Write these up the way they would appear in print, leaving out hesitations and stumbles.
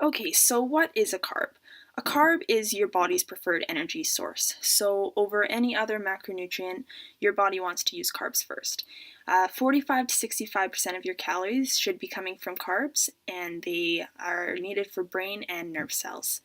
Okay, so what is a carb? A carb is your body's preferred energy source. So, over any other macronutrient, your body wants to use carbs first. 45 to 65% of your calories should be coming from carbs, and they are needed for brain and nerve cells.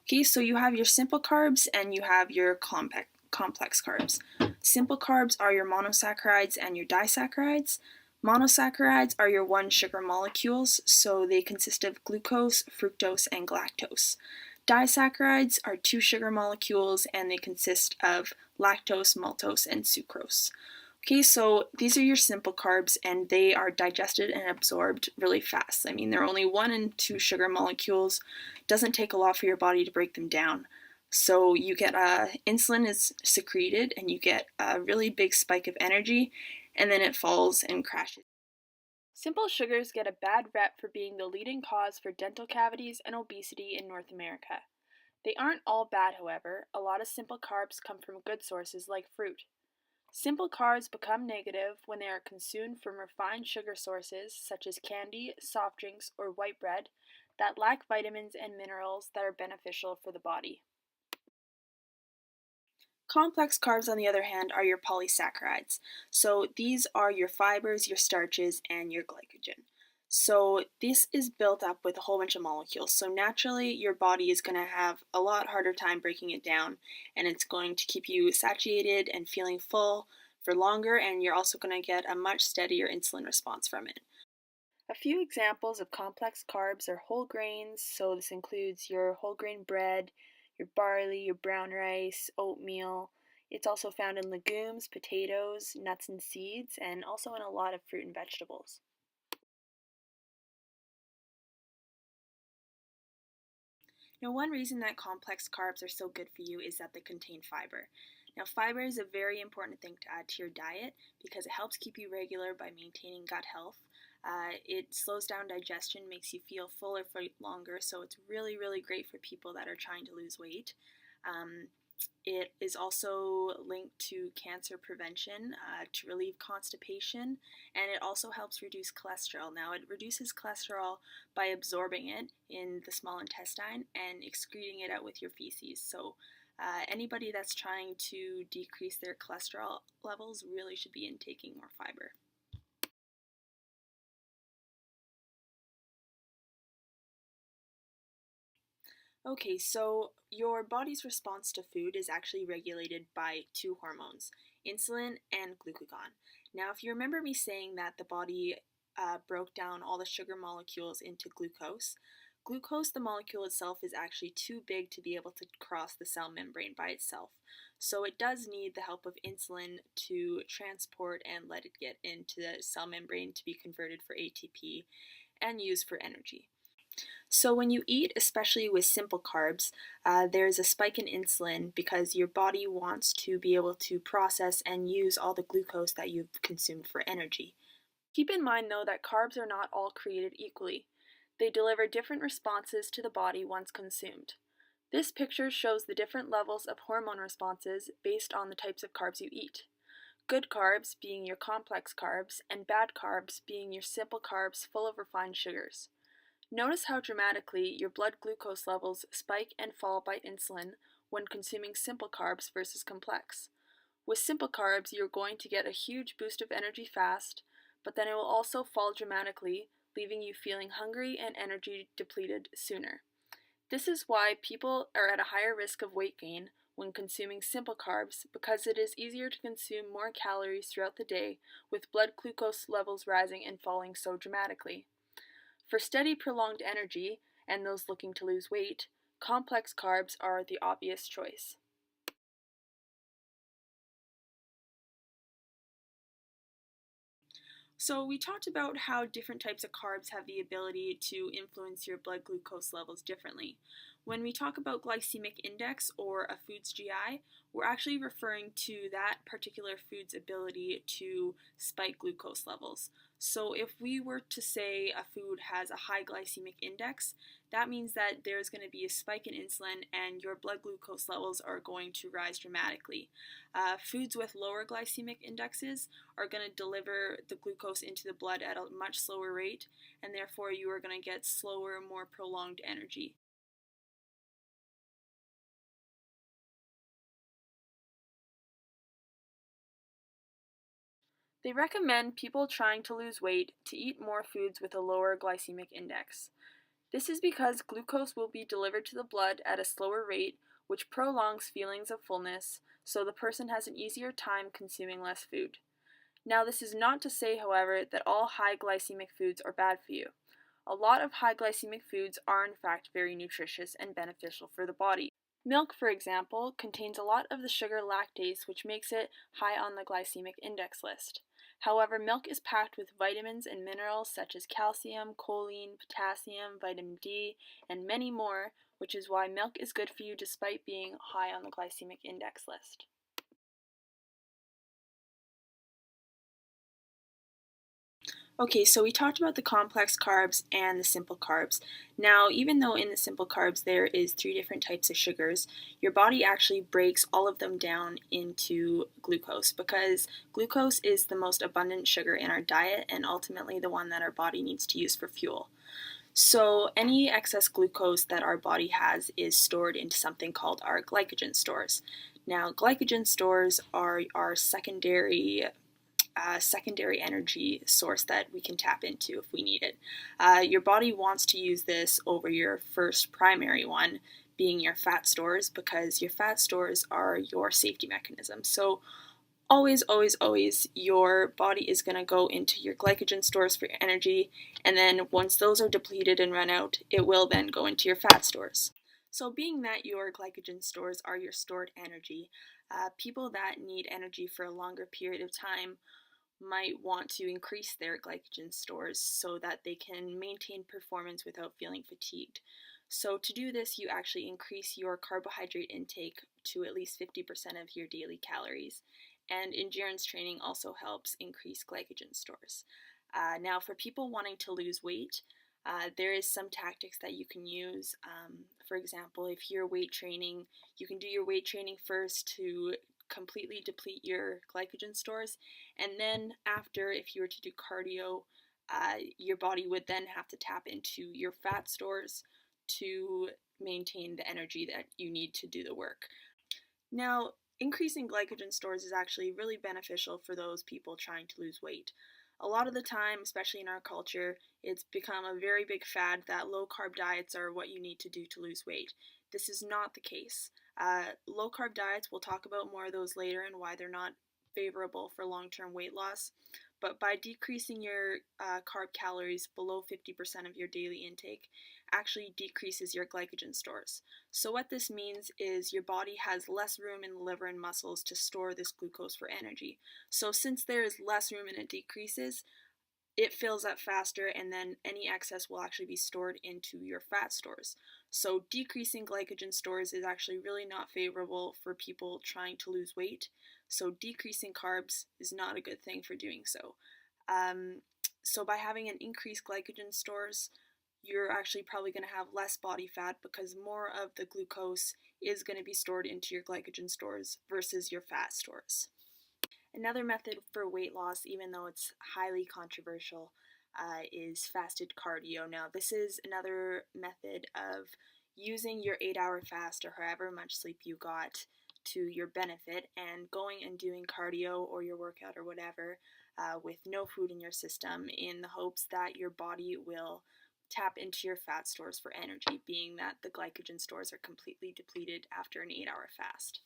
Okay, so you have your simple carbs and you have your complex carbs. Simple carbs are your monosaccharides and your disaccharides. Monosaccharides are your one sugar molecules, so they consist of glucose, fructose, and galactose. Disaccharides are two sugar molecules and they consist of lactose, maltose, and sucrose. Okay, so these are your simple carbs and they are digested and absorbed really fast. I mean, they're only one and two sugar molecules. Doesn't take a lot for your body to break them down. So you get insulin is secreted and you get a really big spike of energy and then it falls and crashes. Simple sugars get a bad rep for being the leading cause for dental cavities and obesity in North America. They aren't all bad, however. A lot of simple carbs come from good sources like fruit. Simple carbs become negative when they are consumed from refined sugar sources such as candy, soft drinks, or white bread that lack vitamins and minerals that are beneficial for the body. Complex carbs, on the other hand, are your polysaccharides. So these are your fibers, your starches, and your glycogen. So this is built up with a whole bunch of molecules. So naturally, your body is going to have a lot harder time breaking it down, and it's going to keep you satiated and feeling full for longer, and you're also going to get a much steadier insulin response from it. A few examples of complex carbs are whole grains, so this includes your whole grain bread, your barley, your brown rice, oatmeal. It's also found in legumes, potatoes, nuts and seeds, and also in a lot of fruit and vegetables. Now, one reason that complex carbs are so good for you is that they contain fiber. Now, fiber is a very important thing to add to your diet because it helps keep you regular by maintaining gut health. It slows down digestion, makes you feel fuller for longer, so it's really, really great for people that are trying to lose weight. Um, it is also linked to cancer prevention, to relieve constipation, and it also helps reduce cholesterol. Now, it reduces cholesterol by absorbing it in the small intestine and excreting it out with your feces. So, anybody that's trying to decrease their cholesterol levels really should be intaking more fiber. Okay, so your body's response to food is actually regulated by two hormones, insulin and glucagon. Now, if you remember me saying that the body broke down all the sugar molecules into glucose, glucose, the molecule itself, is actually too big to be able to cross the cell membrane by itself. So it does need the help of insulin to transport and let it get into the cell membrane to be converted for ATP and used for energy. So, when you eat, especially with simple carbs, there's a spike in insulin because your body wants to be able to process and use all the glucose that you've consumed for energy. Keep in mind, though, that carbs are not all created equally. They deliver different responses to the body once consumed. This picture shows the different levels of hormone responses based on the types of carbs you eat. Good carbs being your complex carbs, and bad carbs being your simple carbs full of refined sugars. Notice how dramatically your blood glucose levels spike and fall by insulin when consuming simple carbs versus complex. With simple carbs, you're going to get a huge boost of energy fast, but then it will also fall dramatically, leaving you feeling hungry and energy depleted sooner. This is why people are at a higher risk of weight gain when consuming simple carbs because it is easier to consume more calories throughout the day with blood glucose levels rising and falling so dramatically. For steady, prolonged energy and those looking to lose weight, complex carbs are the obvious choice. So, we talked about how different types of carbs have the ability to influence your blood glucose levels differently. When we talk about glycemic index or a food's GI, we're actually referring to that particular food's ability to spike glucose levels. So if we were to say a food has a high glycemic index, that means that there's going to be a spike in insulin and your blood glucose levels are going to rise dramatically. Foods with lower glycemic indexes are going to deliver the glucose into the blood at a much slower rate, and therefore you are going to get slower, more prolonged energy. They recommend people trying to lose weight to eat more foods with a lower glycemic index. This is because glucose will be delivered to the blood at a slower rate, which prolongs feelings of fullness, so the person has an easier time consuming less food. Now, this is not to say, however, that all high glycemic foods are bad for you. A lot of high glycemic foods are in fact very nutritious and beneficial for the body. Milk, for example, contains a lot of the sugar lactase, which makes it high on the glycemic index list. However, milk is packed with vitamins and minerals such as calcium, choline, potassium, vitamin D, and many more, which is why milk is good for you despite being high on the glycemic index list. Okay, so we talked about the complex carbs and the simple carbs. Now, even though in the simple carbs there is three different types of sugars, your body actually breaks all of them down into glucose because glucose is the most abundant sugar in our diet and ultimately the one that our body needs to use for fuel. So, any excess glucose that our body has is stored into something called our glycogen stores. Now, glycogen stores are our secondary energy source that we can tap into if we need it. Your body wants to use this over your first primary one, being your fat stores, because your fat stores are your safety mechanism. So, always, your body is going to go into your glycogen stores for energy, and then once those are depleted and run out, it will then go into your fat stores. So, being that your glycogen stores are your stored energy, people that need energy for a longer period of time might want to increase their glycogen stores so that they can maintain performance without feeling fatigued. So, to do this, you actually increase your carbohydrate intake to at least 50% of your daily calories. And endurance training also helps increase glycogen stores. Now, for people wanting to lose weight, there is some tactics that you can use. For example, if you're weight training, you can do your weight training first to completely deplete your glycogen stores, and then after, if you were to do cardio, your body would then have to tap into your fat stores to maintain the energy that you need to do the work. Now, increasing glycogen stores is actually really beneficial for those people trying to lose weight. A lot of the time, especially in our culture, it's become a very big fad that low carb diets are what you need to do to lose weight. This is not the case. Low carb diets, we'll talk about more of those later and why they're not favorable for long term weight loss. But by decreasing your carb calories below 50% of your daily intake, actually decreases your glycogen stores. So, what this means is your body has less room in the liver and muscles to store this glucose for energy. So, since there is less room and it decreases, it fills up faster, and then any excess will actually be stored into your fat stores. So, decreasing glycogen stores is actually really not favorable for people trying to lose weight. So, decreasing carbs is not a good thing for doing so. Um, so, by having an increased glycogen stores, you're actually probably going to have less body fat because more of the glucose is going to be stored into your glycogen stores versus your fat stores. Another method for weight loss, even though it's highly controversial, is fasted cardio. Now, this is another method of using your 8-hour fast or however much sleep you got to your benefit and going and doing cardio or your workout or whatever with no food in your system in the hopes that your body will tap into your fat stores for energy, being that the glycogen stores are completely depleted after an 8-hour fast.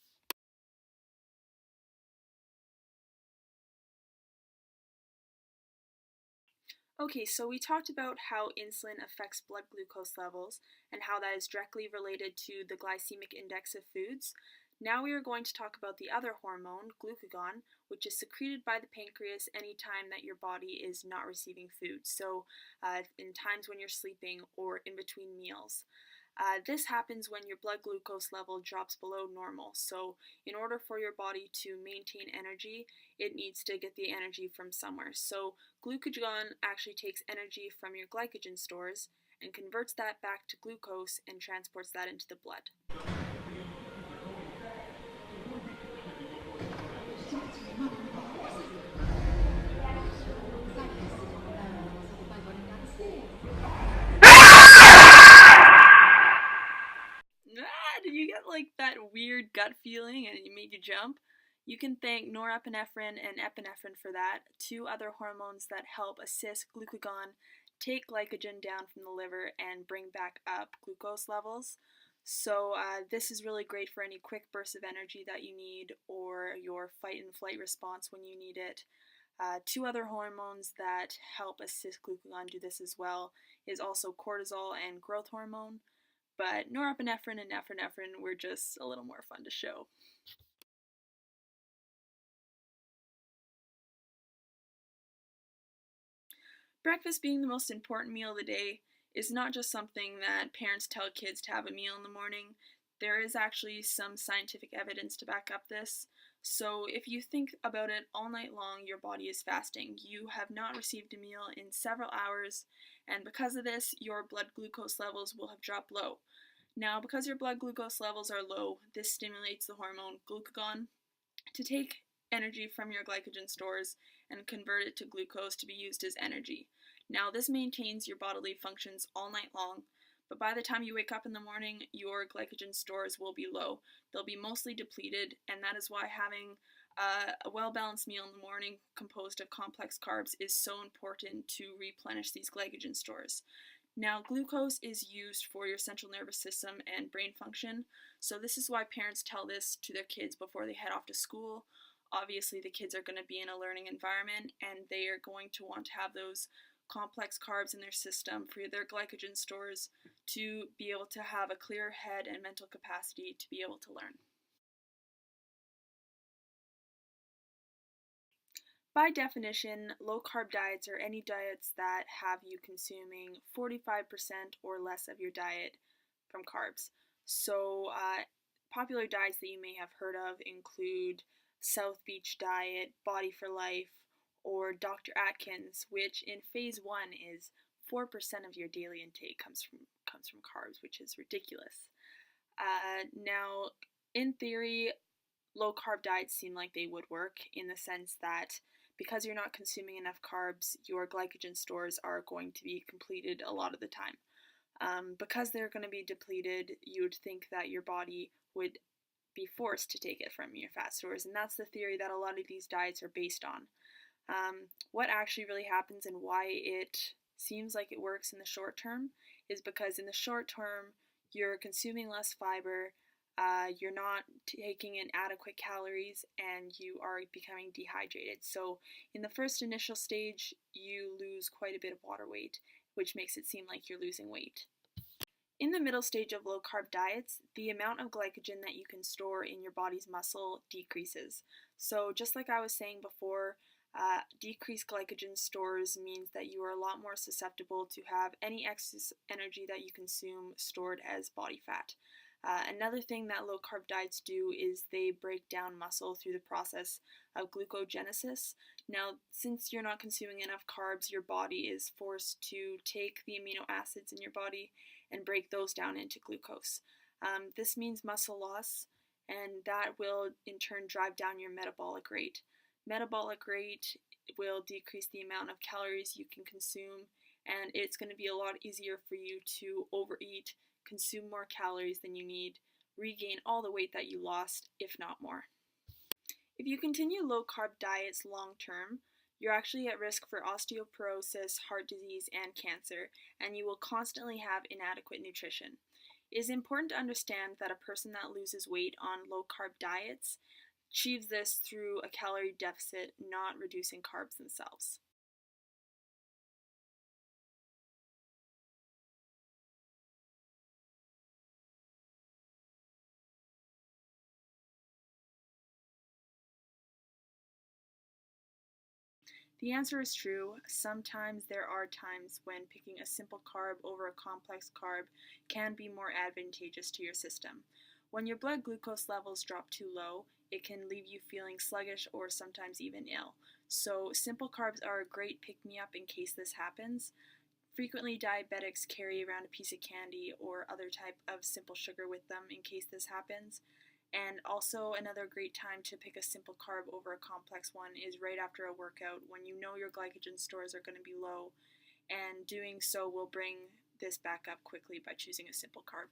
Okay, so we talked about how insulin affects blood glucose levels and how that is directly related to the glycemic index of foods. Now we are going to talk about the other hormone, glucagon, which is secreted by the pancreas anytime that your body is not receiving food. So, in times when you're sleeping or in between meals. This happens when your blood glucose level drops below normal. So, in order for your body to maintain energy, it needs to get the energy from somewhere. So, glucagon actually takes energy from your glycogen stores and converts that back to glucose and transports that into the blood. Did you get like that weird gut feeling and it made you jump? You can thank norepinephrine and epinephrine for that, two other hormones that help assist glucagon take glycogen down from the liver and bring back up glucose levels. So, this is really great for any quick bursts of energy that you need or your fight and flight response when you need it. Two other hormones that help assist glucagon do this as well is also cortisol and growth hormone, but norepinephrine and epinephrine were just a little more fun to show. Breakfast being the most important meal of the day is not just something that parents tell kids to have a meal in the morning. There is actually some scientific evidence to back up this. So, if you think about it all night long, your body is fasting. You have not received a meal in several hours, and because of this, your blood glucose levels will have dropped low. Now, because your blood glucose levels are low, this stimulates the hormone glucagon to take energy from your glycogen stores and convert it to glucose to be used as energy. Now, this maintains your bodily functions all night long, but by the time you wake up in the morning, your glycogen stores will be low. They'll be mostly depleted, and that is why having a well-balanced meal in the morning composed of complex carbs is so important to replenish these glycogen stores. Now, glucose is used for your central nervous system and brain function, so this is why parents tell this to their kids before they head off to school. Obviously, the kids are going to be in a learning environment, and they are going to want to have those complex carbs in their system for their glycogen stores to be able to have a clear head and mental capacity to be able to learn. By definition, low-carb diets are any diets that have you consuming 45% or less of your diet from carbs. So, popular diets that you may have heard of include South Beach Diet, Body for Life, or Dr. Atkins, which in phase 1 is 4% of your daily intake comes from carbs, which is ridiculous. Now, in theory, low carb diets seem like they would work in the sense that because you're not consuming enough carbs, your glycogen stores are going to be completed a lot of the time. Because they're going to be depleted, you would think that your body would be forced to take it from your fat stores, and that's the theory that a lot of these diets are based on. What actually really happens and why it seems like it works in the short term is because in the short term, you're consuming less fiber, you're not taking in adequate calories, and you are becoming dehydrated. So, in the first initial stage, you lose quite a bit of water weight, which makes it seem like you're losing weight. In the middle stage of low carb diets, the amount of glycogen that you can store in your body's muscle decreases. So, just like I was saying before, decreased glycogen stores means that you are a lot more susceptible to have any excess energy that you consume stored as body fat. Another thing that low carb diets do is they break down muscle through the process of glucogenesis. Now, since you're not consuming enough carbs, your body is forced to take the amino acids in your body and break those down into glucose. This means muscle loss, and that will in turn drive down your metabolic rate. Metabolic rate will decrease the amount of calories you can consume, and it's going to be a lot easier for you to overeat, consume more calories than you need, regain all the weight that you lost, if not more. If you continue low carb diets long term, you're actually at risk for osteoporosis, heart disease, and cancer, and you will constantly have inadequate nutrition. It is important to understand that a person that loses weight on low carb diets achieves this through a calorie deficit, not reducing carbs themselves. The answer is true. Sometimes there are times when picking a simple carb over a complex carb can be more advantageous to your system. When your blood glucose levels drop too low, it can leave you feeling sluggish or sometimes even ill. So, simple carbs are a great pick me up in case this happens. Frequently, diabetics carry around a piece of candy or other type of simple sugar with them in case this happens. And also, another great time to pick a simple carb over a complex one is right after a workout when you know your glycogen stores are going to be low, and doing so will bring this back up quickly by choosing a simple carb.